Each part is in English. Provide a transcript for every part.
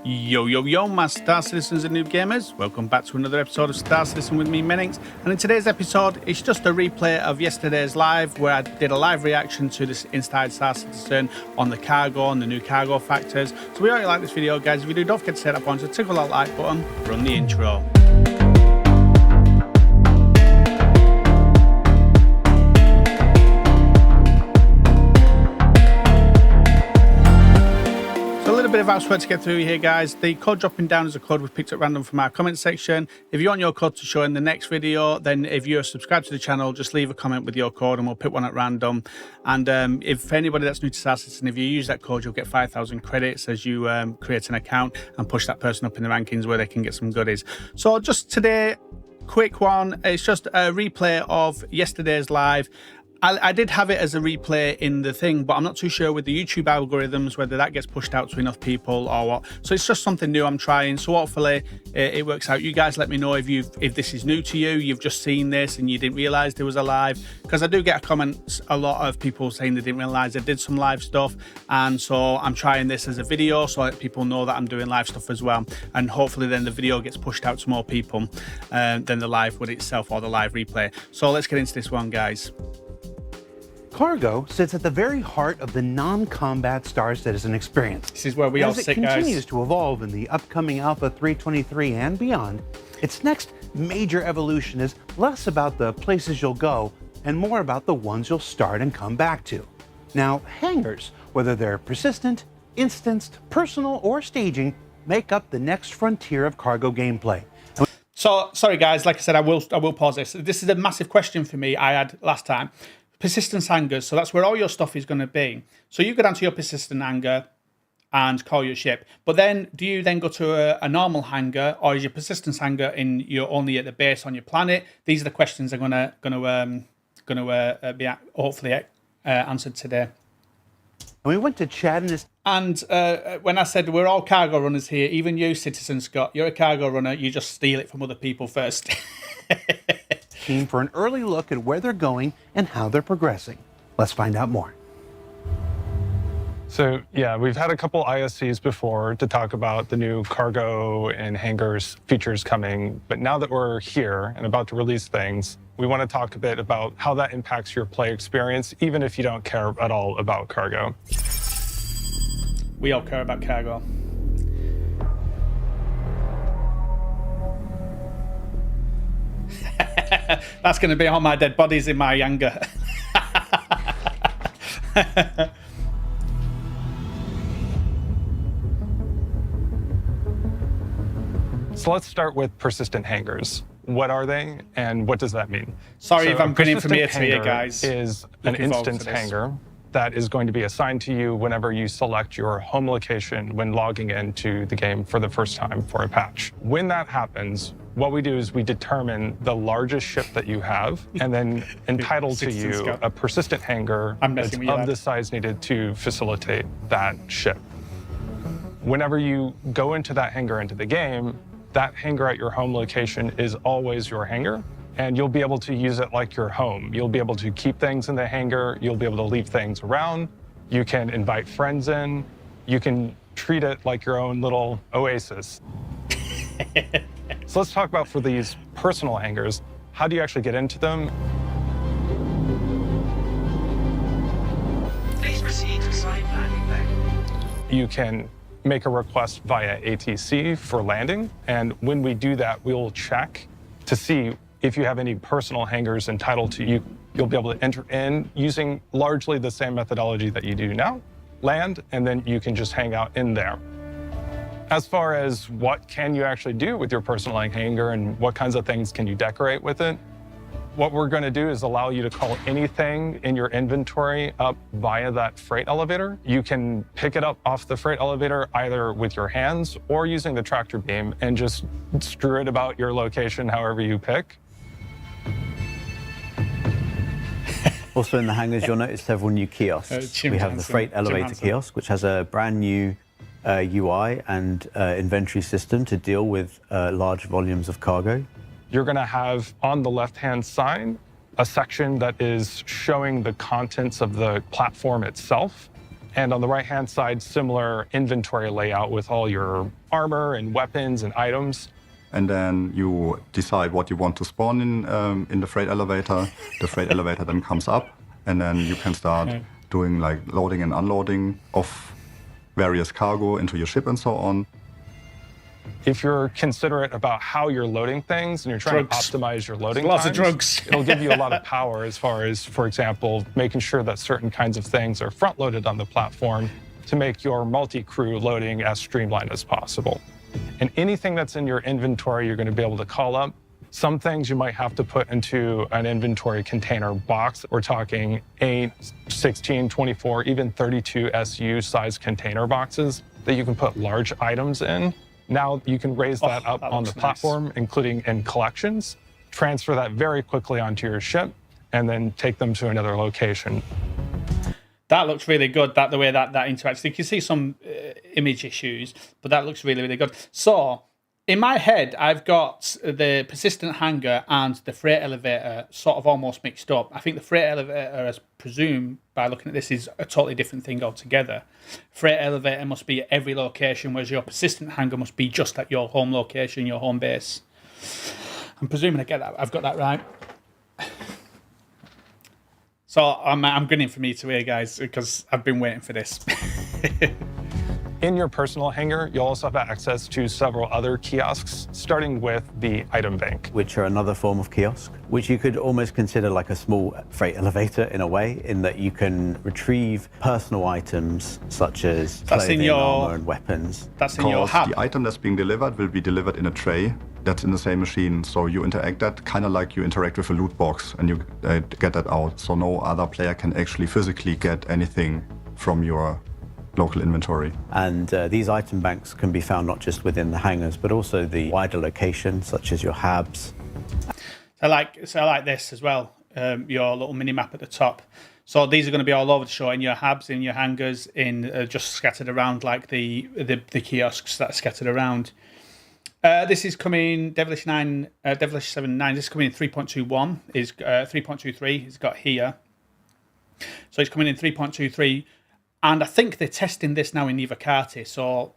Yo, yo, yo, my Star Citizens and Noob Gamers. Welcome back to another episode of Star Citizen with me, Menix. And in today's episode, it's just a replay of yesterday's live, where I did a live reaction to this Inside Star Citizen on the cargo and the new cargo factors. So we hope you like this video, guys. If you do, don't forget to hit that button, so tickle that like button, run the intro. Bit of housework to get through here, guys. The code dropping down is a code we've picked up random from our comment section. If you want your code to show in the next video, then if you're subscribed to the channel, just leave a comment with your code and we'll pick one at random. And if anybody that's new to Star Citizen, if you use that code, you'll get 5,000 credits as you create an account and push that person up in the rankings where they can get some goodies. So just today, quick one. It's just a replay of yesterday's live. I did have it as a replay in the thing, but I'm not too sure with the YouTube algorithms whether that gets pushed out to enough people or what. So it's just something new I'm trying. So hopefully it works out. You guys let me know if this is new to you, you've just seen this and you didn't realize there was a live, because I do get comments a lot of people saying they didn't realize I did some live stuff, and so I'm trying this as a video so that people know that I'm doing live stuff as well, and hopefully then the video gets pushed out to more people than the live would itself or the live replay. So let's get into this one, guys. Cargo sits at the very heart of the non-combat Star Citizen experience. This is where we all sit, guys. As it continues to evolve in the upcoming Alpha 323 and beyond, its next major evolution is less about the places you'll go and more about the ones you'll start and come back to. Now, hangars, whether they're persistent, instanced, personal, or staging, make up the next frontier of cargo gameplay. So, sorry guys, like I said, I will pause this. This is a massive question for me I had last time. Persistence hangars, so that's where all your stuff is going to be. So you go down to your persistent hangar and call your ship, but then do you then go to a normal hangar, or is your persistence hangar you're only at the base on your planet? These are the questions I'm gonna be hopefully answered today. We went to Chad and when I said we're all cargo runners here, even you, Citizen Scott, you're a cargo runner. You just steal it from other people first. Team for an early look at where they're going and how they're progressing. Let's find out more. So yeah, we've had a couple ISCs before to talk about the new cargo and hangars features coming, but now that we're here and about to release things, we want to talk a bit about how that impacts your play experience, even if you don't care at all about cargo. We all care about cargo. That's going to be all my dead bodies in my hangar. So let's start with persistent hangars. What are they, and what does that mean? Sorry if So I'm grinning from ear to ear, guys. Is an instance hangar that is going to be assigned to you whenever you select your home location when logging into the game for the first time for a patch. When that happens, what we do is we determine the largest ship that you have and then entitle to you a persistent hangar that's of the size needed to facilitate that ship. Whenever you go into that hangar into the game, that hangar at your home location is always your hangar, and you'll be able to use it like your home. You'll be able to keep things in the hangar. You'll be able to leave things around. You can invite friends in. You can treat it like your own little oasis. So let's talk about for these personal hangars, how do you actually get into them? Please proceed to side landing deck. You can make a request via ATC for landing, and when we do that, we'll check to see if you have any personal hangars entitled to you. You'll be able to enter in using largely the same methodology that you do now, land, and then you can just hang out in there. As far as what can you actually do with your personal hangar and what kinds of things can you decorate with it, what we're going to do is allow you to call anything in your inventory up via that freight elevator. You can pick it up off the freight elevator either with your hands or using the tractor beam and just strew it about your location however you pick. Also in the hangars, you'll notice several new kiosks. We have the freight elevator kiosk, which has a brand new UI and inventory system to deal with large volumes of cargo. You're going to have on the left-hand side a section that is showing the contents of the platform itself. And on the right-hand side, similar inventory layout with all your armor and weapons and items. And then you decide what you want to spawn in the freight elevator. The freight elevator then comes up, and then you can start doing like loading and unloading of various cargo into your ship and so on. If you're considerate about how you're loading things and you're trying Drugs. to optimize your loading Lots of times, drugs. it'll give you a lot of power as far as, for example, making sure that certain kinds of things are front-loaded on the platform to make your multi-crew loading as streamlined as possible. And anything that's in your inventory, you're going to be able to call up. Some things you might have to put into an inventory container box. We're talking 8, 16, 24, even 32 SU size container boxes that you can put large items in. Now you can raise that up on the platform, including in collections, transfer that very quickly onto your ship, and then take them to another location. That looks really good, the way that interacts. You can see some image issues, but that looks really, really good. So, in my head, I've got the persistent hangar and the freight elevator sort of almost mixed up. I think the freight elevator, as presumed by looking at this, is a totally different thing altogether. Freight elevator must be at every location, whereas your persistent hangar must be just at your home location, your home base. I'm presuming I've got that right. So I'm grinning from ear to ear, guys, because I've been waiting for this. In your personal hangar, you'll also have access to several other kiosks, starting with the item bank. Which are another form of kiosk, which you could almost consider like a small freight elevator in a way, in that you can retrieve personal items such as clothing, armor, and weapons. That's in your hub. The item that's being delivered will be delivered in a tray that's in the same machine. So you interact that kind of like you interact with a loot box, and you get that out. So no other player can actually physically get anything from your local inventory. And these item banks can be found not just within the hangars, but also the wider location, such as your hubs. I like this as well, your little mini map at the top. So these are going to be all over the show, in your hubs, in your hangars, in just scattered around like the kiosks that are scattered around. This is coming, Devilish 7.9, this is coming in 3.21, is 3.23, it's got here. So it's coming in 3.23, and I think they're testing this now in Nivakati, so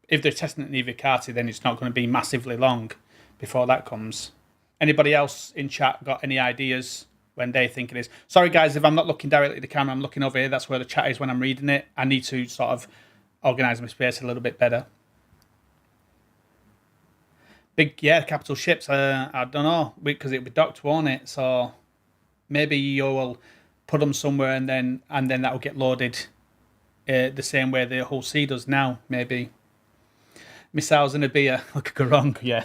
if they're testing it in Nivakati, then it's not going to be massively long before that comes. Anybody else in chat got any ideas when they think it is? Sorry guys, if I'm not looking directly at the camera, I'm looking over here, that's where the chat is when I'm reading it. I need to sort of organise my space a little bit better. Big, capital ships, I don't know, because it'll be docked, won't it? So maybe you'll put them somewhere and then that'll get loaded the same way the whole sea does now, maybe. Missiles and a beer, what could go wrong? Yeah.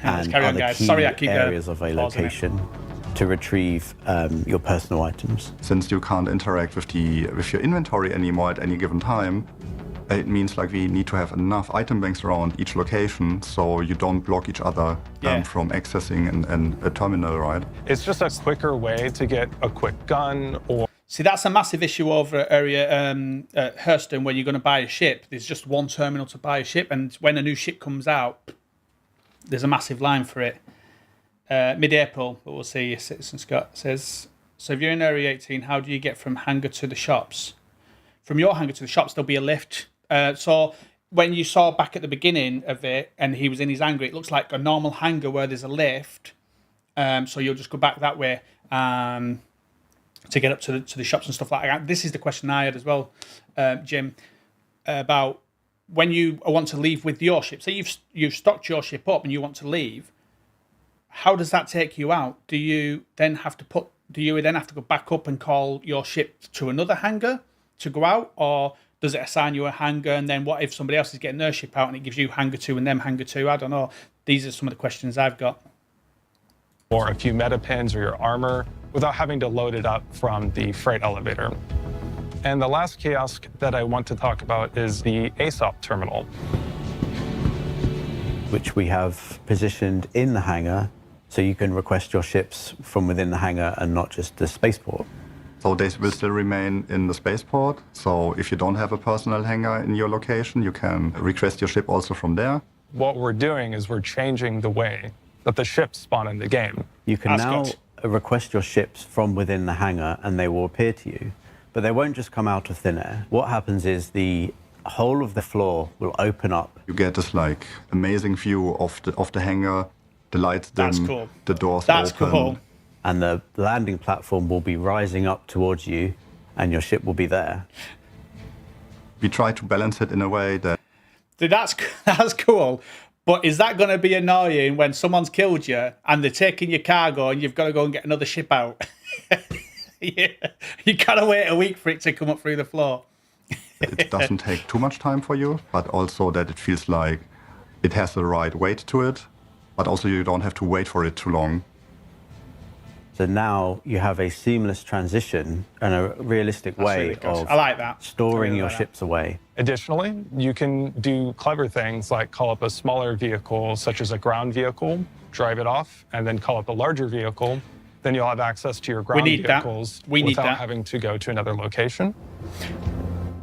And carry on, other guys. key Sorry, I keep areas of a location to retrieve your personal items. Since you can't interact with your inventory anymore at any given time, it means like we need to have enough item banks around each location so you don't block each other from accessing a terminal, right? It's just a quicker way to get a quick gun or... See, that's a massive issue over at area Hurston, where you're going to buy a ship. There's just one terminal to buy a ship, and when a new ship comes out, there's a massive line for it. Mid-April, but we'll see. Citizen Scott says, so if you're in Area 18, how do you get from hangar to the shops? From your hangar to the shops, there'll be a lift. So when you saw back at the beginning of it, and he was in his hangar, it looks like a normal hangar where there's a lift. So you'll just go back that way to get up to the shops and stuff like that. This is the question I had as well, Jim, about when you want to leave with your ship. So you've stocked your ship up and you want to leave. How does that take you out? Do you then have to go back up and call your ship to another hangar to go out, or does it assign you a hangar, and then what if somebody else is getting their ship out and it gives you hangar 2 and them hangar 2? I don't know. These are some of the questions I've got. Or a few meta pins or your armor without having to load it up from the freight elevator. And the last kiosk that I want to talk about is the ASOP terminal, which we have positioned in the hangar, so you can request your ships from within the hangar and not just the spaceport. So they will still remain in the spaceport. So if you don't have a personal hangar in your location, you can request your ship also from there. What we're doing is we're changing the way that the ships spawn in the game. You can now request your ships from within the hangar and they will appear to you. but they won't just come out of thin air. What happens is the whole of the floor will open up. You get this like amazing view of the hangar, the lights dim, That's cool. the doors That's open. cool. And the landing platform will be rising up towards you, and your ship will be there. We try to balance it in a way that Dude, that's cool. But is that going to be annoying when someone's killed you and they're taking your cargo and you've got to go and get another ship out? Yeah. You got to wait a week for it to come up through the floor. it doesn't take too much time for you, but also that it feels like it has the right weight to it, but also you don't have to wait for it too long. So now you have a seamless transition and a realistic way really good. of I like that. storing I really your like that. ships away. Additionally, you can do clever things like call up a smaller vehicle, such as a ground vehicle, drive it off, and then call up a larger vehicle. Then you'll have access to your ground need that. vehicles We need without that. having to go to another location.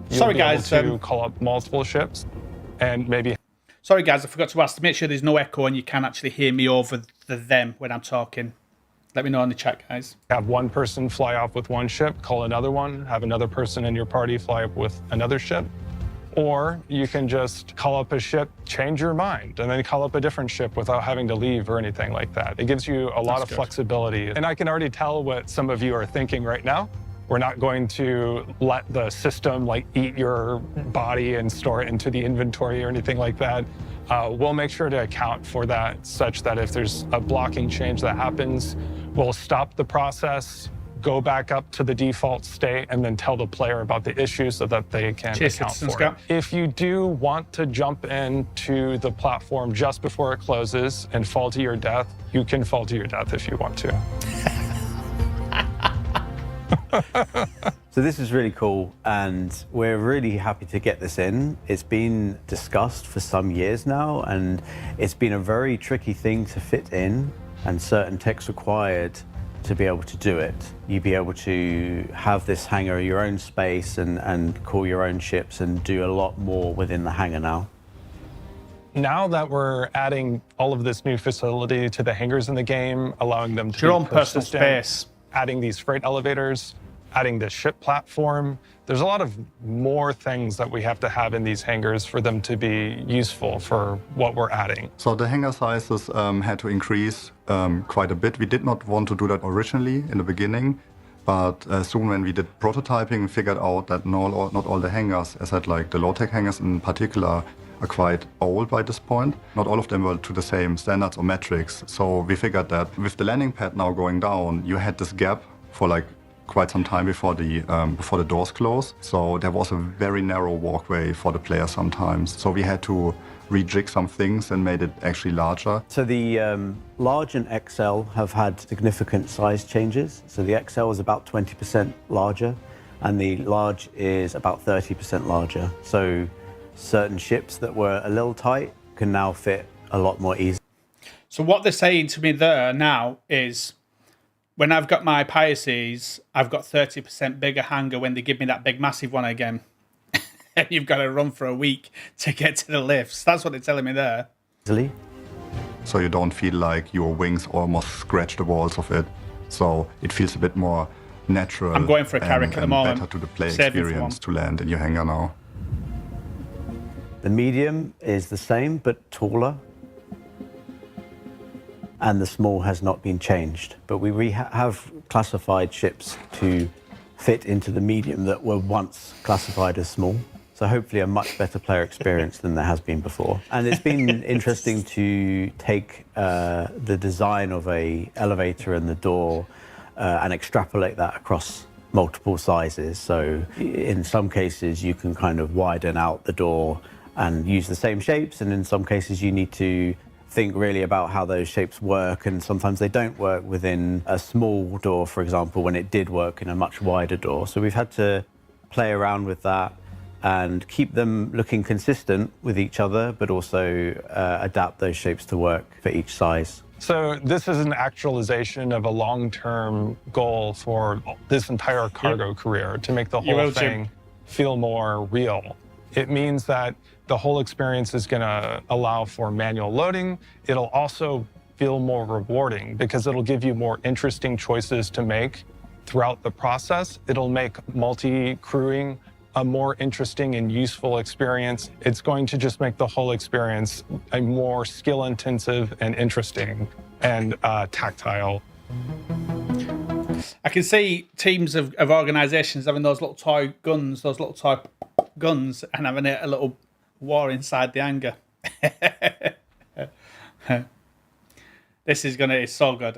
You'll Sorry, be guys, able to call up multiple ships and maybe Sorry, guys, I forgot to ask to make sure there's no echo and you can actually hear me over the them when I'm talking. Let me know in the chat, guys. have one person fly off with one ship, call another one, have another person in your party fly up with another ship. Or you can just call up a ship, change your mind, and then call up a different ship without having to leave or anything like that. It gives you a lot of good. flexibility. And I can already tell what some of you are thinking right now. We're not going to let the system like eat your body and store it into the inventory or anything like that. We'll make sure to account for that such that if there's a blocking change that happens, we'll stop the process, go back up to the default state, and then tell the player about the issue so that they can Cheers, account Citizen for it. Scout. If you do want to jump into the platform just before it closes and fall to your death, you can fall to your death if you want to. So this is really cool, and we're really happy to get this in. It's been discussed for some years now, and it's been a very tricky thing to fit in, and certain tech's required to be able to do it. You'd be able to have this hangar your own space and call your own ships and do a lot more within the hangar now. Now that we're adding all of this new facility to the hangars in the game, allowing them to Your be own personal persistent, space. adding these freight elevators, adding this ship platform, there's a lot of more things that we have to have in these hangars for them to be useful for what we're adding. So the hangar sizes had to increase quite a bit. We did not want to do that originally in the beginning, but soon when we did prototyping, we figured out that not all the hangars, as I said, like the low-tech hangars in particular, are quite old by this point. Not all of them were to the same standards or metrics. So we figured that with the landing pad now going down, you had this gap for like quite some time before the doors close. So there was a very narrow walkway for the player sometimes. So we had to rejig some things and made it actually larger. So the large and XL have had significant size changes. So the XL is about 20% larger, and the large is about 30% larger. So certain ships that were a little tight can now fit a lot more easily. So what they're saying to me there now is, when I've got my Pisces, I've got 30% bigger hangar when they give me that big massive one again. You've got to run for a week to get to the lifts. That's what they're telling me there. So you don't feel like your wings almost scratch the walls of it. So it feels a bit more natural. I'm going for a Carrack at the moment. Better to the play Saving for experience one. to land in your hangar now. The medium is the same, but taller. And the small has not been changed. But we have classified ships to fit into the medium that were once classified as small. So hopefully a much better player experience than there has been before. And it's been interesting to take the design of a elevator and the door and extrapolate that across multiple sizes. So in some cases you can kind of widen out the door and use the same shapes, and in some cases you need to think really about how those shapes work, and sometimes they don't work within a small door, for example, when it did work in a much wider door. So we've had to play around with that and keep them looking consistent with each other, but also adapt those shapes to work for each size. So this is an actualization of a long-term goal for this entire cargo career, to make the whole thing feel more real. It means that the whole experience is going to allow for manual loading. It'll also feel more rewarding because it'll give you more interesting choices to make throughout the process. It'll make multi-crewing a more interesting and useful experience. It's going to just make the whole experience a more skill-intensive and interesting and tactile. I can see teams of organisations having those little toy guns, and having a little war inside the hangar. This is it's so good.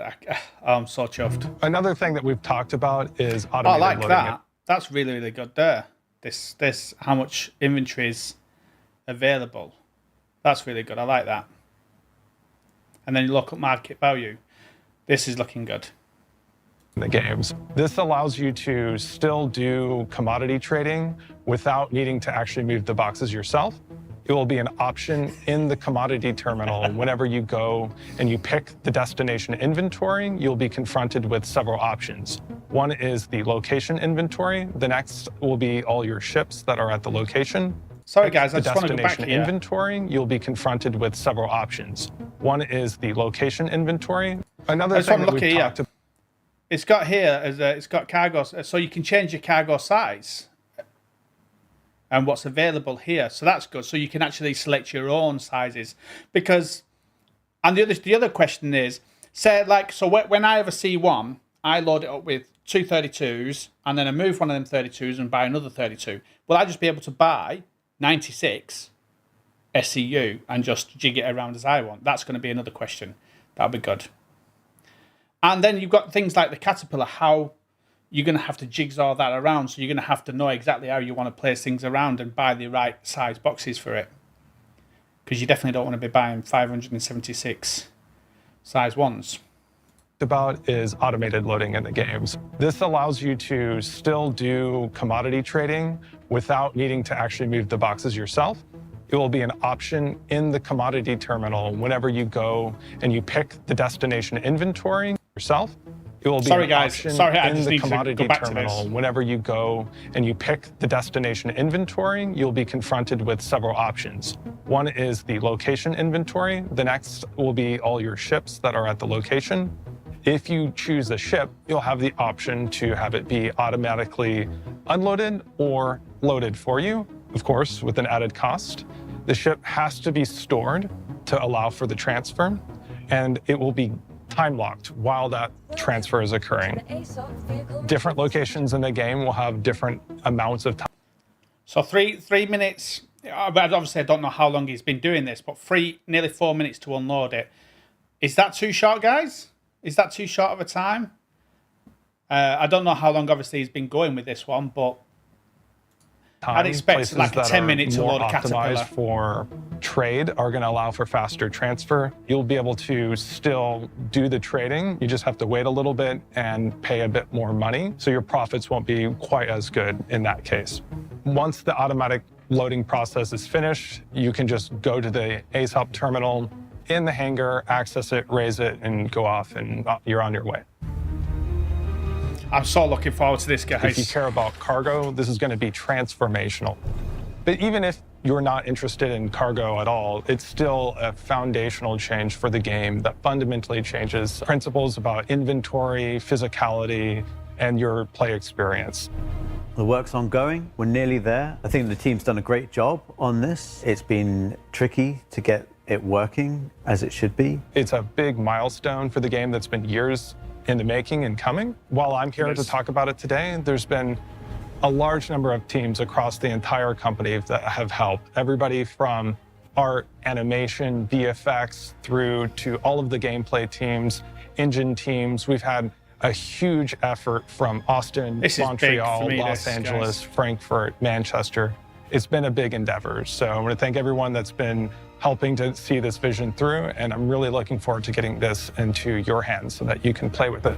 I'm so chuffed. Another thing that we've talked about is I automated like loading. that. That's really, really good there. This, how much inventory is available. That's really good. I like that. And then you look at market value. This is looking good. In the games. This allows you to still do commodity trading without needing to actually move the boxes yourself. It will be an option in the commodity terminal. Whenever you go and you pick the destination inventory, you'll be confronted with several options. One is the location inventory. The next will be all your ships that are at the location. Sorry guys, I just want to go back destination here. inventory, you'll be confronted with several options. One is the location inventory. Another thing that we've talked about. It's got here it's got cargo, so you can change your cargo size and what's available here. So that's good. So you can actually select your own sizes because. And the other question is, say when I have a C1, I load it up with two 32s and then I move one of them 32s and buy another 32. Will I just be able to buy 96 SCU and just jig it around as I want? That's going to be another question. That'll be good. And then you've got things like the Caterpillar, how you're going to have to jigsaw that around. So you're going to have to know exactly how you want to place things around and buy the right size boxes for it. Because you definitely don't want to be buying 576 size ones. About is automated loading in the games. This allows you to still do commodity trading without needing to actually move the boxes yourself. It will be an option in the commodity terminal whenever you go and you pick the destination inventory yourself. It will be an option in the commodity terminal whenever you go and you pick the destination inventory. You'll be confronted with several options. One is the location inventory. The next will be all your ships that are at the location. If you choose a ship, you'll have the option to have it be automatically unloaded or loaded for you, of course, with an added cost. The ship has to be stored to allow for the transfer, and it will be time-locked while that transfer is occurring. Different locations in the game will have different amounts of time. So three minutes, obviously I don't know how long he's been doing this, but nearly 4 minutes to unload it. Is that too short, guys? Is that too short of a time? I don't know how long, obviously, he's been going with this one, but I'd expect like a 10-minute to load a Caterpillar. For trade are going to allow for faster transfer. You'll be able to still do the trading. You just have to wait a little bit and pay a bit more money. So your profits won't be quite as good in that case. Once the automatic loading process is finished, you can just go to the aUEC terminal in the hangar, access it, raise it, and go off, and you're on your way. I'm so looking forward to this, guys. If you care about cargo, this is going to be transformational. But even if you're not interested in cargo at all, it's still a foundational change for the game that fundamentally changes principles about inventory, physicality, and your play experience. The work's ongoing. We're nearly there. I think the team's done a great job on this. It's been tricky to get it working as it should be. It's a big milestone for the game that's been years in the making and coming. While I'm here to talk about it today, there's been a large number of teams across the entire company that have helped. Everybody from art, animation, VFX, through to all of the gameplay teams, engine teams. We've had a huge effort from Austin, Montreal, Los Angeles, Frankfurt, Manchester. It's been a big endeavor. So I want to thank everyone that's been helping to see this vision through, and I'm really looking forward to getting this into your hands so that you can play with it.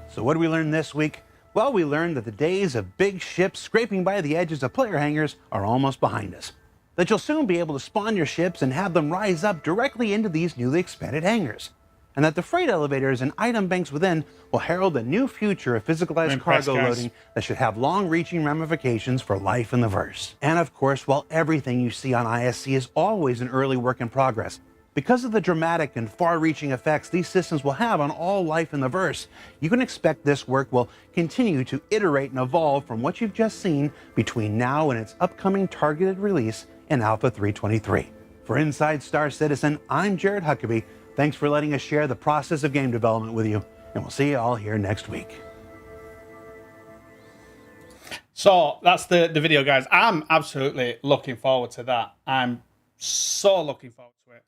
So what did we learn this week? Well, we learned that the days of big ships scraping by the edges of player hangars are almost behind us. That you'll soon be able to spawn your ships and have them rise up directly into these newly expanded hangars. and that the freight elevators and item banks within will herald a new future of physicalized cargo loading that should have long-reaching ramifications for life in the verse. And of course, while everything you see on ISC is always an early work in progress, because of the dramatic and far-reaching effects these systems will have on all life in the verse, you can expect this work will continue to iterate and evolve from what you've just seen between now and its upcoming targeted release in Alpha 3.23. For Inside Star Citizen, I'm Jared Huckabee. Thanks for letting us share the process of game development with you, and we'll see you all here next week. So that's the video, guys. I'm absolutely looking forward to that. I'm so looking forward to it.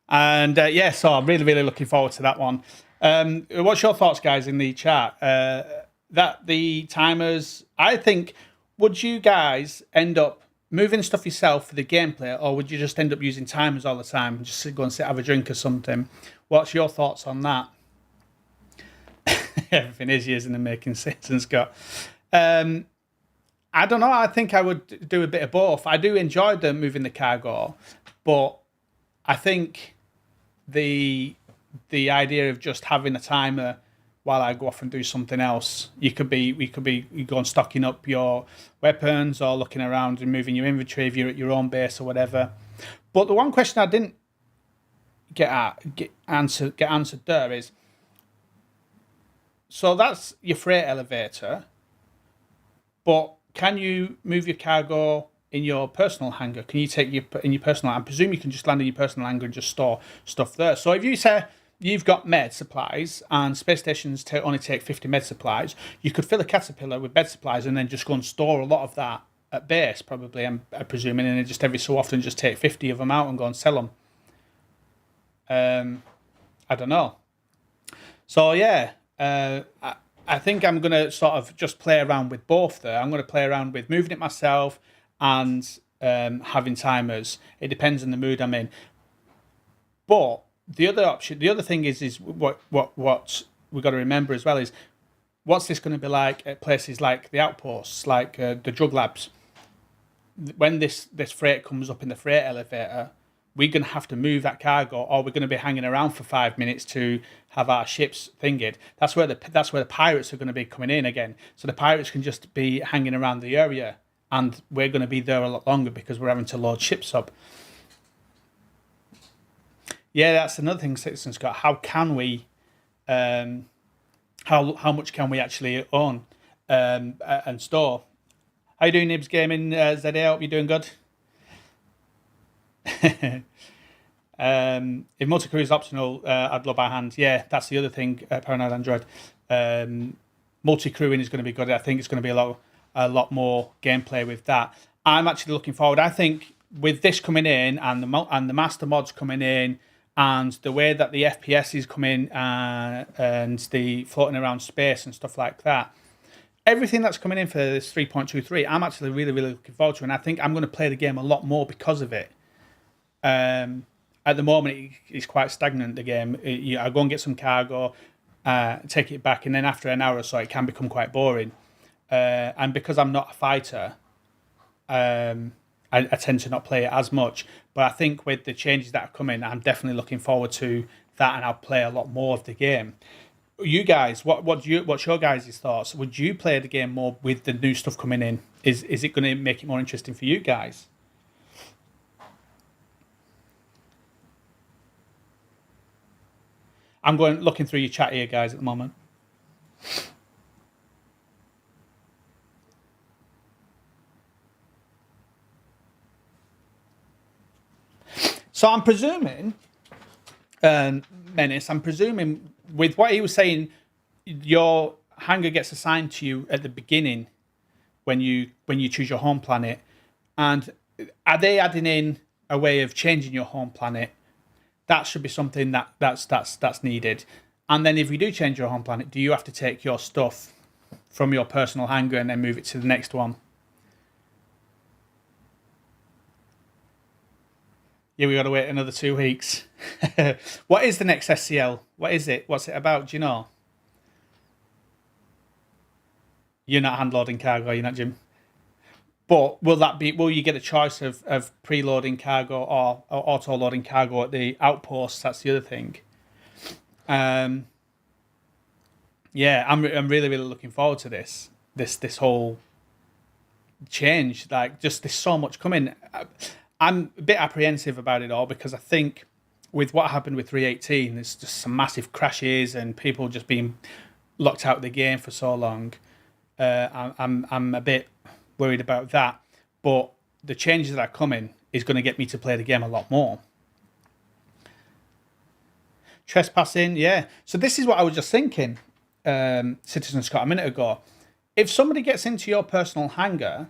And yeah, so I'm really looking forward to that one. What's your thoughts, guys, in the chat? That the timers, I think, would you guys end up moving stuff yourself for the gameplay, or would you just end up using timers all the time and just go and sit, have a drink or something? What's your thoughts on that? Everything is using the making sense, and Scott. I don't know. I think I would do a bit of both. I do enjoy them moving the cargo, but I think the idea of just having a timer while I go off and do something else, you go and stocking up your weapons or looking around and moving your inventory if you're at your own base or whatever. But the one question I didn't get answered there is, so that's your freight elevator, but can you move your cargo in your personal hangar? Can you take in your personal? I presume you can just land in your personal hangar and just store stuff there. So if you say you've got med supplies and space stations only take 50 med supplies, you could fill a caterpillar with med supplies and then just go and store a lot of that at base, probably, I'm presuming, and then just every so often just take 50 of them out and go and sell them. I don't know. So yeah, I think I'm going to sort of just play around with both there. I'm going to play around with moving it myself and having timers. It depends on the mood I'm in. But the other option, the other thing is what we've got to remember as well is, what's this going to be like at places like the outposts, like the drug labs? When this freight comes up in the freight elevator, we're going to have to move that cargo, or we're going to be hanging around for 5 minutes to have our ships thinged. That's where the pirates are going to be coming in again. So the pirates can just be hanging around the area, and we're going to be there a lot longer because we're having to load ships up. Yeah, that's another thing, Citizen Scott. How can we, how much can we actually own and store? How you doing, Nibs Gaming? ZA, I hope you're doing good. If multi-crew is optional, I'd love our hand. Yeah, that's the other thing, Paranoid Android. Multi-crewing is going to be good. I think it's going to be a lot more gameplay with that. I'm actually looking forward. I think with this coming in and the master mods coming in, and the way that the FPS is coming and the floating around space and stuff like that, everything that's coming in for this 3.23, I'm actually really looking forward to, and I think I'm going to play the game a lot more because of it. At the moment, it's quite stagnant, the game. I go and get some cargo, take it back, and then after an hour or so, it can become quite boring. And because I'm not a fighter, I tend to not play it as much. But I think with the changes that are coming, I'm definitely looking forward to that, and I'll play a lot more of the game. You guys, what's your guys' thoughts? Would you play the game more with the new stuff coming in? Is it going to make it more interesting for you guys? I'm looking through your chat here, guys, at the moment. So I'm presuming, Menace, I'm presuming with what he was saying, your hangar gets assigned to you at the beginning when you choose your home planet. And are they adding in a way of changing your home planet? That should be something that's needed. And then if you do change your home planet, do you have to take your stuff from your personal hangar and then move it to the next one? Yeah, we got to wait another 2 weeks. What is the next SCL? What is it? What's it about? Do you know? You're not hand loading cargo, you're not, Jim. But will you get a choice of preloading cargo or auto loading cargo at the outposts? That's the other thing. Yeah, I'm really looking forward to this whole change. Like, just there's so much coming. I'm a bit apprehensive about it all because I think with what happened with 3.18, there's just some massive crashes and people just being locked out of the game for so long. I'm a bit worried about that, but the changes that are coming is going to get me to play the game a lot more. Trespassing, yeah. So this is what I was just thinking, Citizen Scott, a minute ago. If somebody gets into your personal hangar,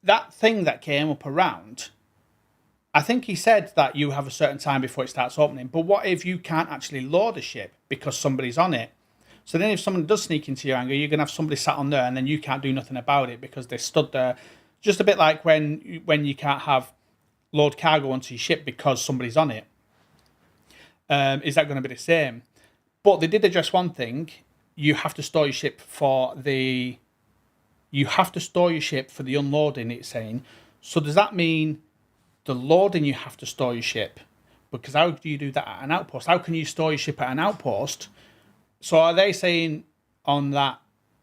that thing that came up around, I think he said that you have a certain time before it starts opening, but what if you can't actually load a ship because somebody's on it? So then if someone does sneak into your hangar, you're going to have somebody sat on there and then you can't do nothing about it because they stood there. Just a bit like when you can't have load cargo onto your ship because somebody's on it. Is that going to be the same? But they did address one thing. You have to store your ship for the unloading, it's saying. So does that mean the loading you have to store your ship? Because how do you do that at an outpost? How can you store your ship at an outpost? So are they saying on that,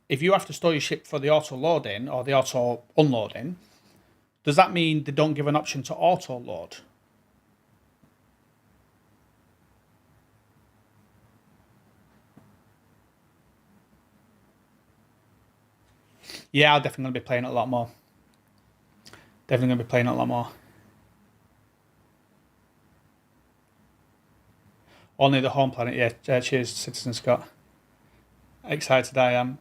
if you have to store your ship for the auto loading or the auto unloading, does that mean they don't give an option to auto load? Yeah, I'm definitely going to be playing it a lot more. Only the home planet, yeah. Cheers, Citizen Scott. Excited I am.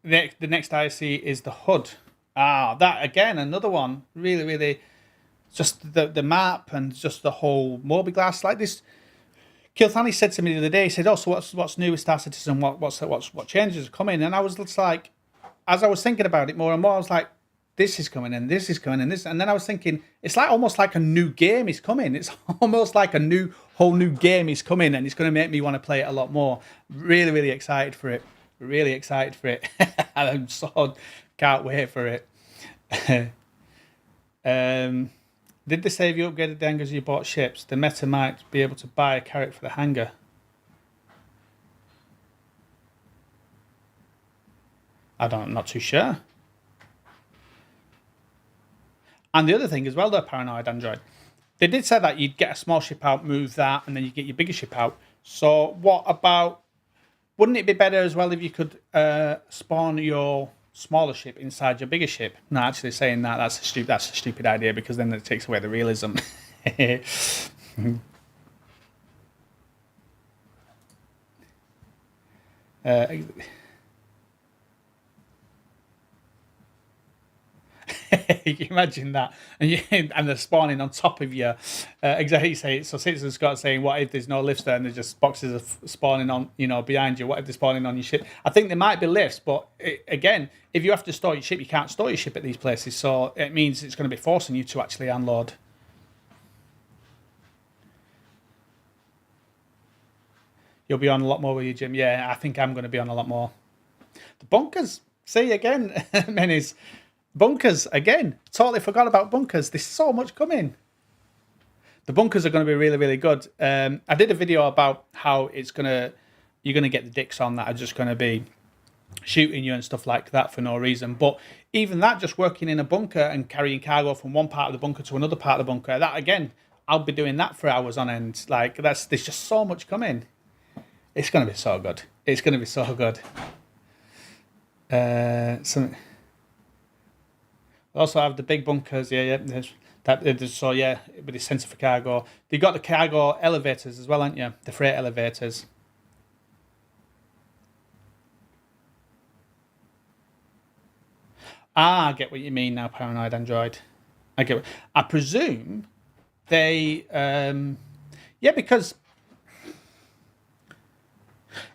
The next I see is the HUD. That again, another one. Really, just the map and just the whole mobiGlas. Like this, Kilthani said to me the other day. He said, "Oh, so what's new with Star Citizen? What changes are coming?" And I was just like, as I was thinking about it more and more, I was like, this is coming and this is coming and this. And then I was thinking, it's like almost like a new game is coming. It's almost like a whole new game is coming and it's going to make me want to play it a lot more. Really excited for it. I'm so can't wait for it. Did they say if you upgraded the hangars you bought ships, the meta might be able to buy a carrot for the hangar? I'm not too sure. And the other thing as well, though, Paranoid Android, they did say that you'd get a small ship out, move that, and then you get your bigger ship out. So what about, wouldn't it be better as well if you could spawn your smaller ship inside your bigger ship? No, actually saying that's a stupid idea because then it takes away the realism. You can imagine that, and they're spawning on top of you. Exactly. Say so. Citizen Scott saying, "What if there's no lifts there and there's just boxes of spawning on, behind you? What if they're spawning on your ship?" I think there might be lifts, but again, if you have to store your ship, you can't store your ship at these places. So it means it's going to be forcing you to actually unload. You'll be on a lot more with you, Jim. Yeah, I think I'm going to be on a lot more. The bunkers. See again, Menis. Bunkers, again, totally forgot about bunkers. There's so much coming. The bunkers are going to be really good. I did a video about how you're going to get the dicks on that are just going to be shooting you and stuff like that for no reason. But even that, just working in a bunker and carrying cargo from one part of the bunker to another part of the bunker, that again, I'll be doing that for hours on end. Like there's just so much coming. It's going to be so good. Also have the big bunkers, so yeah, with the sensor for cargo. You've got the cargo elevators as well, haven't you? The freight elevators. I get what you mean now, Paranoid Android. I presume they, because.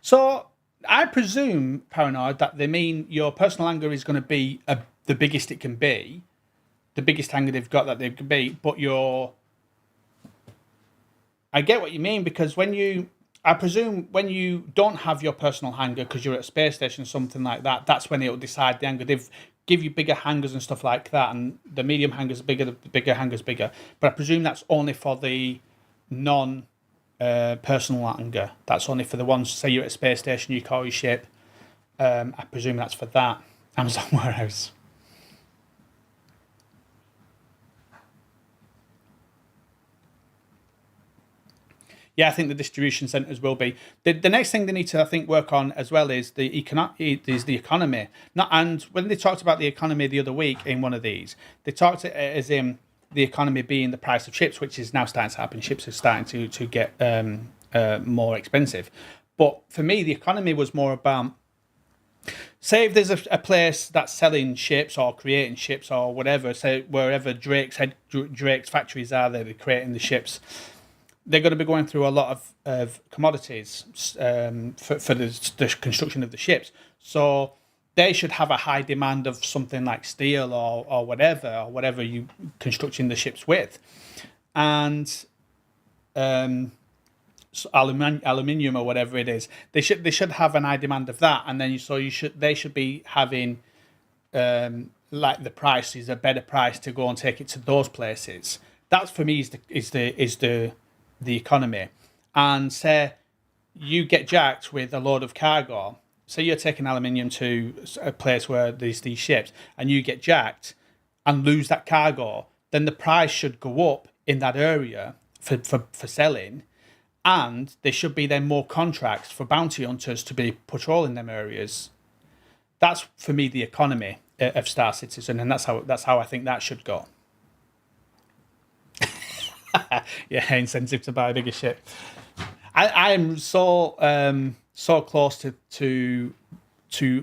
So I presume, Paranoid, that they mean your personal hangar is going to be the biggest it can be, the biggest hangar they've got that they can be, but I get what you mean, because I presume when you don't have your personal hangar because you're at a space station, something like that, that's when it'll decide the hangar. give you bigger hangars and stuff like that, and the medium hangars are bigger, the bigger hangars bigger. But I presume that's only for the non personal hangar. That's only for the ones, say you're at a space station, you call your ship. I presume that's for that. Amazon warehouse. Yeah, I think the distribution centres will be. The next thing they need to, I think, work on as well is the economy. And when they talked about the economy the other week in one of these, they talked as in the economy being the price of chips, which is now starting to happen. Chips are starting to get more expensive. But for me, the economy was more about, say if there's a place that's selling ships or creating ships or whatever, say wherever Drake's factories are, they're creating the ships. They're going to be going through a lot of commodities for the construction of the ships. So they should have a high demand of something like steel or whatever you constructing the ships with. And so aluminium or whatever it is, they should have an high demand of that. And then they should be having like the price is a better price to go and take it to those places. That for me is the economy. And say you get jacked with a load of cargo, say you're taking aluminium to a place where there's these ships and you get jacked and lose that cargo, then the price should go up in that area for selling, and there should be then more contracts for bounty hunters to be patrolling them areas. That's for me the economy of Star Citizen, and that's how I think that should go. Yeah, incentive to buy a bigger ship. I am so close to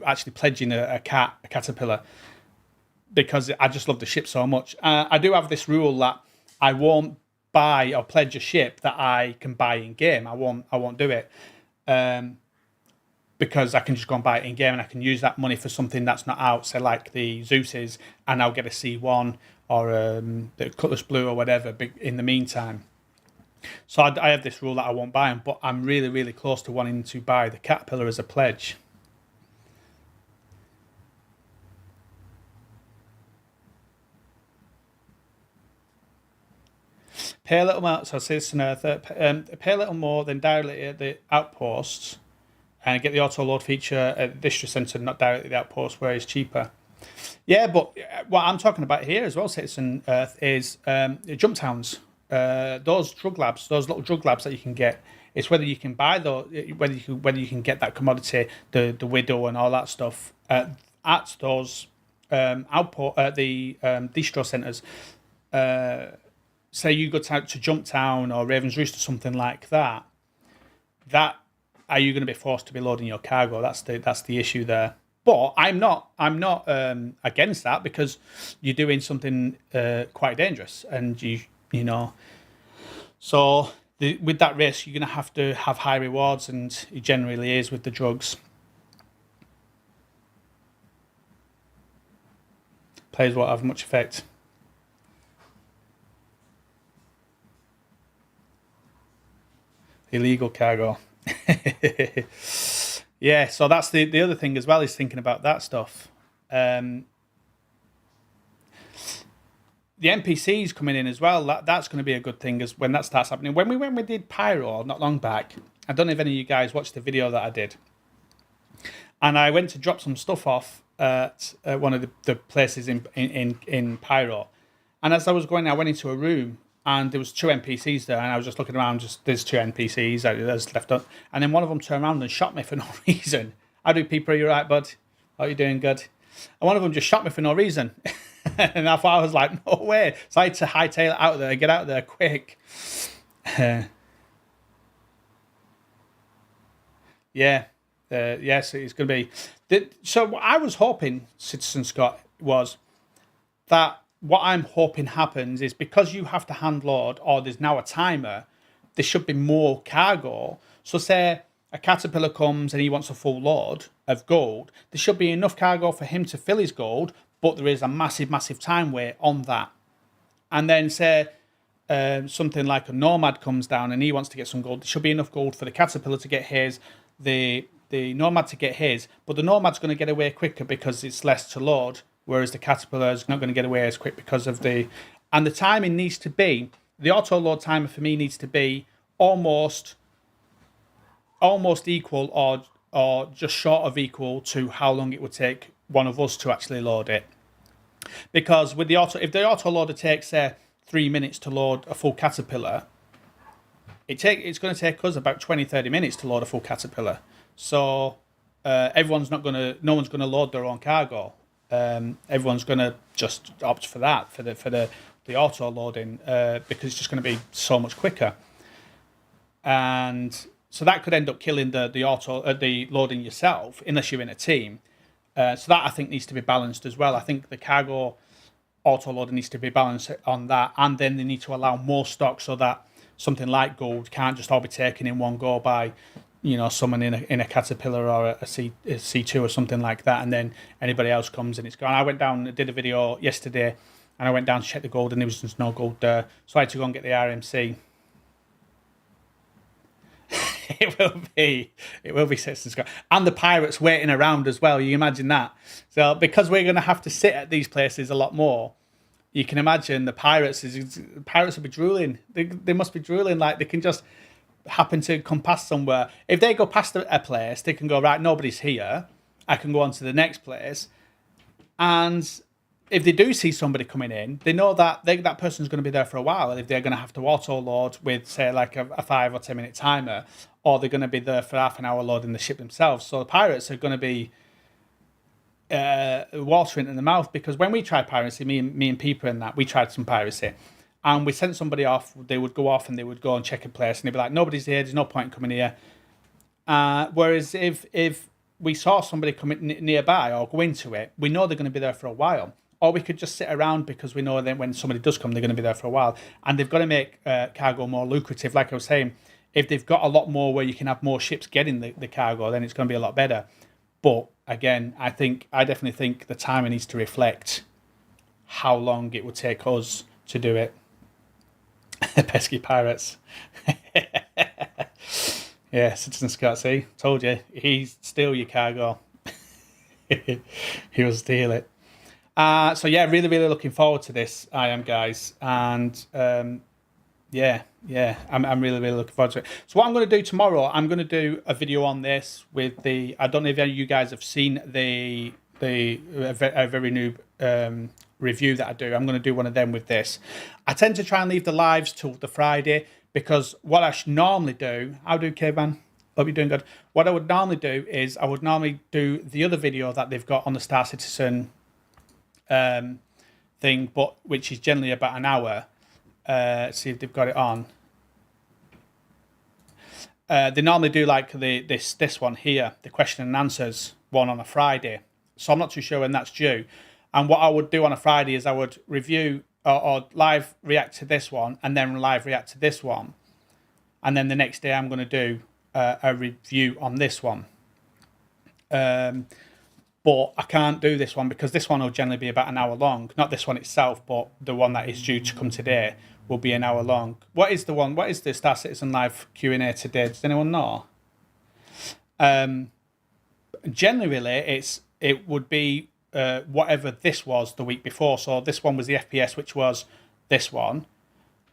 actually pledging a caterpillar because I just love the ship so much. I do have this rule that I won't buy or pledge a ship that I can buy in game. I won't do it because I can just go and buy it in game and I can use that money for something that's not out. Say like the Zeus's, and I'll get a C1 or the Cutlass Blue or whatever in the meantime. So I have this rule that I won't buy them, but I'm really, really close to wanting to buy the Caterpillar as a pledge. Pay a little more, so Citizen Earth, pay a little more than directly at the outposts and get the auto load feature at the district centre, not directly at the outpost where it's cheaper. Yeah, but what I'm talking about here as well, Citizen Earth, is jump towns. Those drug labs, those little drug labs that you can get. It's whether you can buy those, whether you can get that commodity, the widow and all that stuff at those distro centres. Say you go to Jump Town or Raven's Roost or something like that. That are you going to be forced to be loading your cargo? That's the issue there. But I'm not against that because you're doing something quite dangerous, and you know. So with that risk, you're going to have high rewards, and it generally is with the drugs. Players won't have much effect. Illegal cargo. Yeah, so that's the other thing as well, is thinking about that stuff. The NPCs coming in as well, that's going to be a good thing as when that starts happening. When we did Pyro not long back, I don't know if any of you guys watched the video that I did. And I went to drop some stuff off at one of the places in Pyro. And as I was going, I went into a room and there was 2 NPCs there, and I was just looking around, there's 2 NPCs that's left up. And then one of them turned around and shot me for no reason. How do people, are you right, bud? Are you doing good? And one of them just shot me for no reason. And I thought, I was like, no way. So I had to hightail it out there, get out there quick. Yeah. Yes, it's going to be. So what I was hoping, Citizen Scott, was that what I'm hoping happens is because you have to hand load, or there's now a timer, there should be more cargo. So say a caterpillar comes and he wants a full load of gold, there should be enough cargo for him to fill his gold, but there is a massive time wait on that. And then say something like a nomad comes down and he wants to get some gold, there should be enough gold for the caterpillar to get his, the nomad to get his, but the nomad's going to get away quicker because it's less to load whereas the Caterpillar is not going to get away as quick because of the... And the timing needs to be... The auto-load timer for me needs to be almost equal or just short of equal to how long it would take one of us to actually load it. Because with the if the auto-loader takes, say, 3 minutes to load a full Caterpillar, it's going to take us about 20-30 minutes to load a full Caterpillar. So no one's going to load their own cargo. Everyone's going to just opt for that, for the auto loading, because it's just going to be so much quicker. And so that could end up killing the loading yourself unless you're in a team. So that I think needs to be balanced as well. I think the cargo auto loading needs to be balanced on that, and then they need to allow more stock so that something like gold can't just all be taken in one go by, someone in a Caterpillar or a C2 or something like that, and then anybody else comes and it's gone. I went down and did a video yesterday, and I went down to check the gold, and there was just no gold there, so I had to go and get the RMC. It will be Citizen Scott. And the pirates waiting around as well. You imagine that. So because we're going to have to sit at these places a lot more, you can imagine the pirates will be drooling. They must be drooling. Like, they can just happen to come past somewhere. If they go past a place, they can go, right, nobody's here. I can go on to the next place. And if they do see somebody coming in, they know that that person's going to be there for a while. If they're going to have to auto-load with, say, like a 5 or 10 minute timer, or they're going to be there for half an hour loading the ship themselves. So the pirates are going to be watering in the mouth, because when we tried piracy, me and Peeper and that, we tried some piracy. And we sent somebody off, they would go off and they would go and check a place, and they'd be like, nobody's here, there's no point in coming here. Whereas if we saw somebody coming nearby or go into it, we know they're going to be there for a while. Or we could just sit around, because we know that when somebody does come, they're going to be there for a while. And they've got to make cargo more lucrative. Like I was saying, if they've got a lot more where you can have more ships getting the cargo, then it's going to be a lot better. But again, I definitely think the timing needs to reflect how long it would take us to do it. Pesky pirates. Yeah, Citizen Scott, see? Told you. He'd steal your cargo. He will steal it. So yeah, really, really looking forward to this. I am, guys. And yeah, I'm really, really looking forward to it. So what I'm going to do tomorrow, I'm going to do a video on this with I don't know if any of you guys have seen a very noob review that I do. I'm going to do one of them with this. I tend to try and leave the lives till the Friday, because what I normally do, how do K-Van? Hope you're doing good. What I would normally do is I would normally do the other video that they've got on the Star Citizen thing, but which is generally about an hour. See if they've got it on. They normally do like this one here, the question and answers one on a Friday. So I'm not too sure when that's due. And what I would do on a Friday is I would review or live react to this one, and then live react to this one. And then the next day I'm going to do a review on this one. But I can't do this one because this one will generally be about an hour long. Not this one itself, but the one that is due to come today will be an hour long. What is the Star Citizen Live Q&A today? Does anyone know? Generally, it would be whatever this was the week before. So this one was the FPS, which was this one.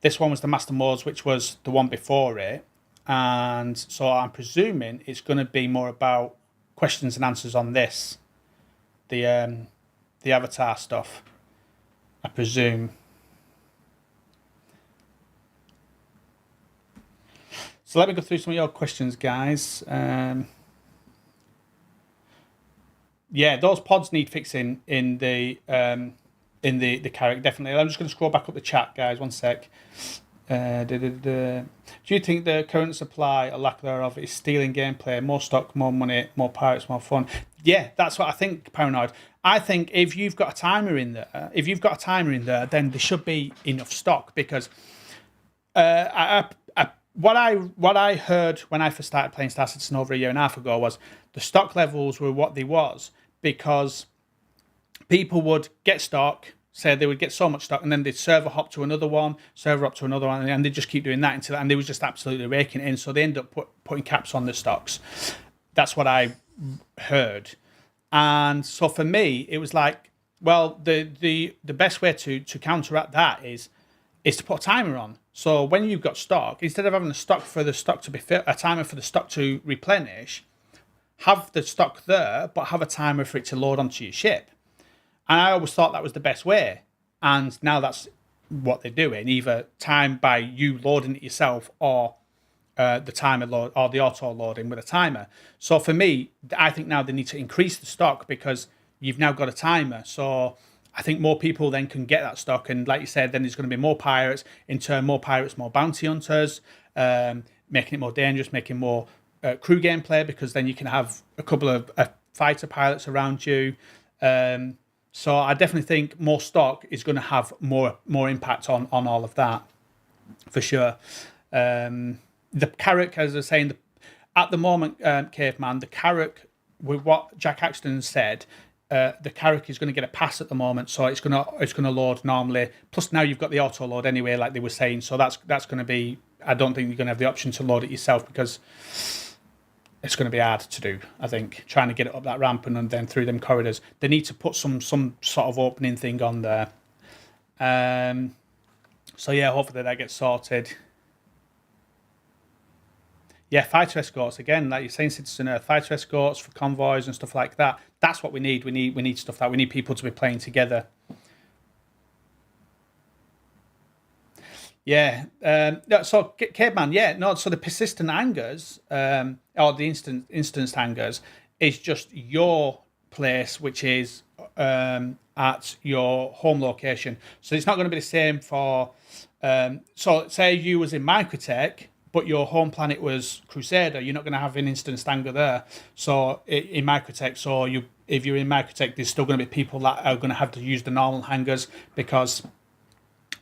This one was the Master Modes, which was the one before it. And so I'm presuming it's going to be more about questions and answers on this. The avatar stuff, I presume. So let me go through some of your questions, guys. Yeah, those pods need fixing in the character, definitely. I'm just going to scroll back up the chat, guys. One sec. Do you think the current supply or lack thereof is stealing gameplay? More stock, more money, more pirates, more fun. Yeah, that's what I think, Paranoid. I think if you've got a timer in there, then there should be enough stock, because what I heard when I first started playing Star Citizen over a year and a half ago was the stock levels were what they was because people would get stock. So they would get so much stock, and then they'd server hop to another one, and they just keep doing that and they was just absolutely raking it in. So they end up putting caps on the stocks. That's what I heard. And so for me, it was like Well, the best way to counteract that is to put a timer on. So when you've got stock, instead of having a stock for the stock to be a timer for the stock to replenish, have the stock there, but have a timer for it to load onto your ship. And I always thought that was the best way. And now that's what they're doing, either time by you loading it yourself or the timer load or the auto loading with a timer. So for me, I think now they need to increase the stock because you've now got a timer. So I think more people then can get that stock. And like you said, then there's going to be more pirates. In turn, more pirates, more bounty hunters, making it more dangerous, making more crew gameplay, because then you can have a couple of fighter pilots around you. So I definitely think more stock is going to have more impact on all of that, for sure. The Carrack, as I was saying, at the moment, Caveman, the Carrack, with what Jack Axton said, the Carrack is going to get a pass at the moment, so it's going to load normally. Plus now you've got the auto load anyway, like they were saying. So that's going to be. I don't think you're going to have the option to load it yourself because it's going to be hard to do. I think trying to get it up that ramp and then through them corridors. They need to put some sort of opening thing on there. So yeah, hopefully that gets sorted. Yeah, fighter escorts again, like you're saying, Citizen Earth, fighter escorts for convoys and stuff like that. That's what we need. We need stuff like we need people to be playing together. Yeah. So Caveman, yeah, no. So the persistent hangars, or the instanced hangars, is just your place, which is at your home location. So it's not going to be the same for. So say you was in Microtech, but your home planet was Crusader, you're not going to have an instant hangar there. So in Microtech, if you're in Microtech, there's still going to be people that are going to have to use the normal hangars because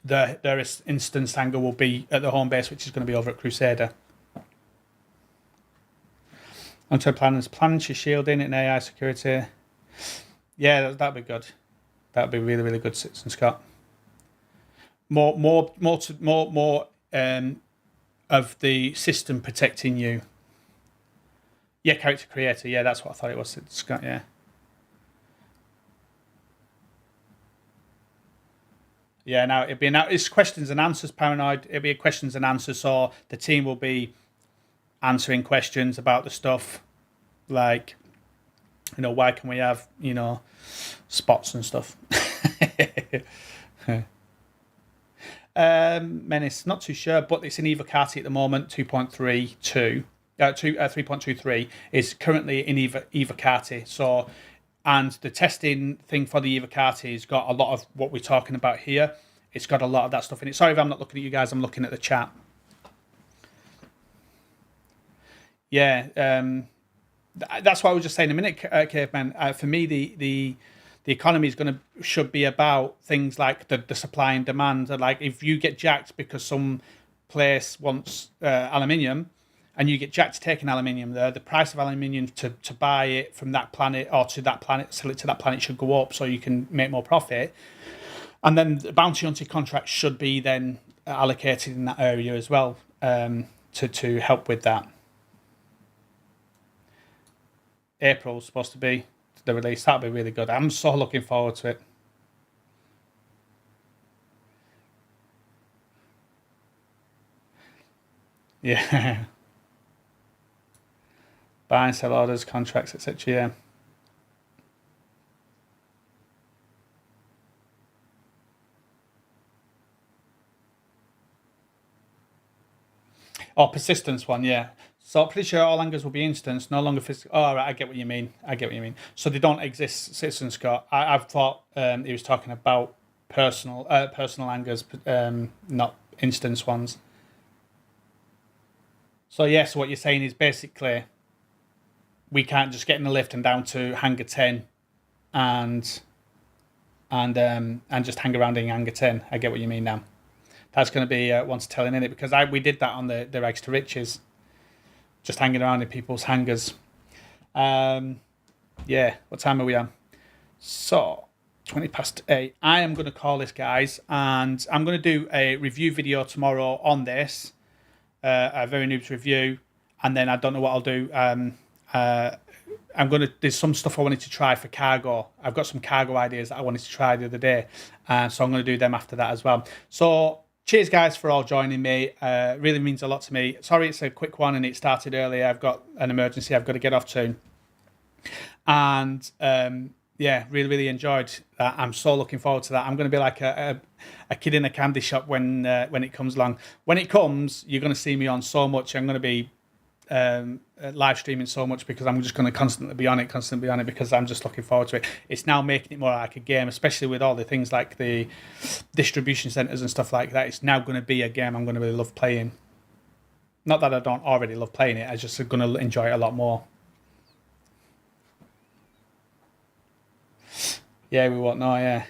their instance hangar will be at the home base, which is going to be over at Crusader. Onto planners, planetary shielding and AI security. Yeah, that'd be good. That'd be really, really good, Citizen Scott. More of the system protecting you. Yeah, character creator. Yeah, that's what I thought it was. Scott, yeah. Yeah, now it's questions and answers, Paranoid. It'll be a questions and answers, so the team will be answering questions about the stuff, like, why can we have, spots and stuff. Menace, not too sure, but it's in Evocati at the moment. 3.23 is currently in Evocati. So, and the testing thing for the Evocati has got a lot of what we're talking about here. It's got a lot of that stuff in it. Sorry if I'm not looking at you guys. I'm looking at the chat. Yeah, that's what I was just saying a minute, Caveman. For me, the economy should be about things like the supply and demand. Like if you get jacked because some place wants aluminium, and you get jacked to taking aluminium there, the price of aluminium to buy it from that planet or to that planet, sell it to that planet should go up so you can make more profit. And then the bounty hunting contracts should be then allocated in that area as well to help with that. April's supposed to be the release. That'll be really good. I'm so looking forward to it. Yeah. Buy and sell orders, contracts, etc. Yeah. Oh, persistence one, yeah. So pretty sure all hangars will be instance, no longer physical. Oh, right, I get what you mean. So they don't exist, Citizen Scott. I've thought he was talking about personal hangars, not instance ones. So yes, what you're saying is basically we can't just get in the lift and down to hangar 10 and just hang around in hangar 10. I get what you mean now. That's going to be once telling in it, because we did that on the Rags to Riches, just hanging around in people's hangars. Yeah, what time are we on? So 8:20. I am going to call this, guys, and I'm going to do a review video tomorrow on this, a very noobs review, and then I don't know what I'll do. there's some stuff I wanted to try for cargo. I've got some cargo ideas that I wanted to try the other day. So I'm going to do them after that as well. So cheers guys for all joining me. Really means a lot to me. Sorry it's a quick one and it started early. I've got an emergency I've got to get off to. And yeah, really enjoyed that. I'm so looking forward to that. I'm going to be like a kid in a candy shop when it comes along. When it comes, you're going to see me on so much. I'm going to be live streaming so much because I'm just going to constantly be on it because I'm just looking forward to it. It's now making it more like a game, especially with all the things like the distribution centers and stuff like that. It's now going to be a game I'm going to really love playing. Not that I don't already love playing it, I just going to enjoy it a lot more. Yeah, we won't know, yeah.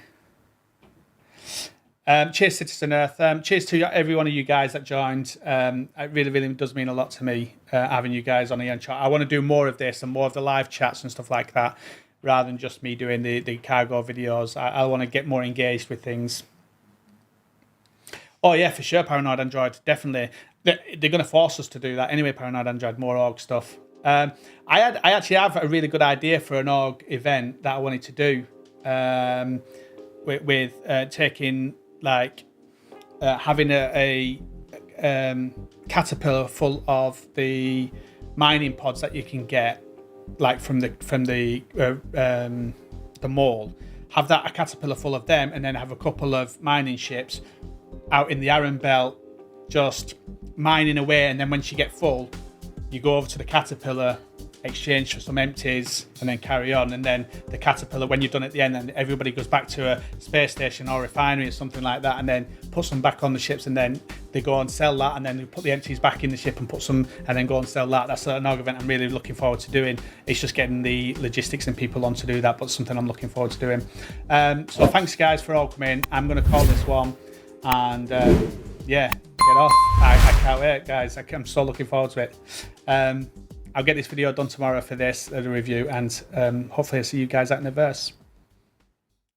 Cheers, Citizen Earth. Cheers to every one of you guys that joined. It really does mean a lot to me having you guys on the end chat. I want to do more of this and more of the live chats and stuff like that, rather than just me doing the cargo videos. I want to get more engaged with things. Oh yeah, for sure, Paranoid Android, definitely. They're going to force us to do that anyway. Paranoid Android, more org stuff. I actually have a really good idea for an org event that I wanted to do. With taking like having a caterpillar full of the mining pods that you can get like from the mall, have that a caterpillar full of them, and then have a couple of mining ships out in the Iron Belt just mining away, and then once you get full you go over to the caterpillar, exchange for some empties, and then carry on. And then the caterpillar, when you're done at the end, then everybody goes back to a space station or refinery or something like that, and then puts them back on the ships, and then they go and sell that, and then they put the empties back in the ship and put some, and then go and sell that. That's an org event I'm really looking forward to doing. It's just getting the logistics and people on to do that, but something I'm looking forward to doing. So thanks guys for all coming. I'm going to call this one, and yeah, get off. I can't wait, guys. I'm so looking forward to it. I'll get this video done tomorrow for this, the review, and hopefully I'll see you guys out in the verse.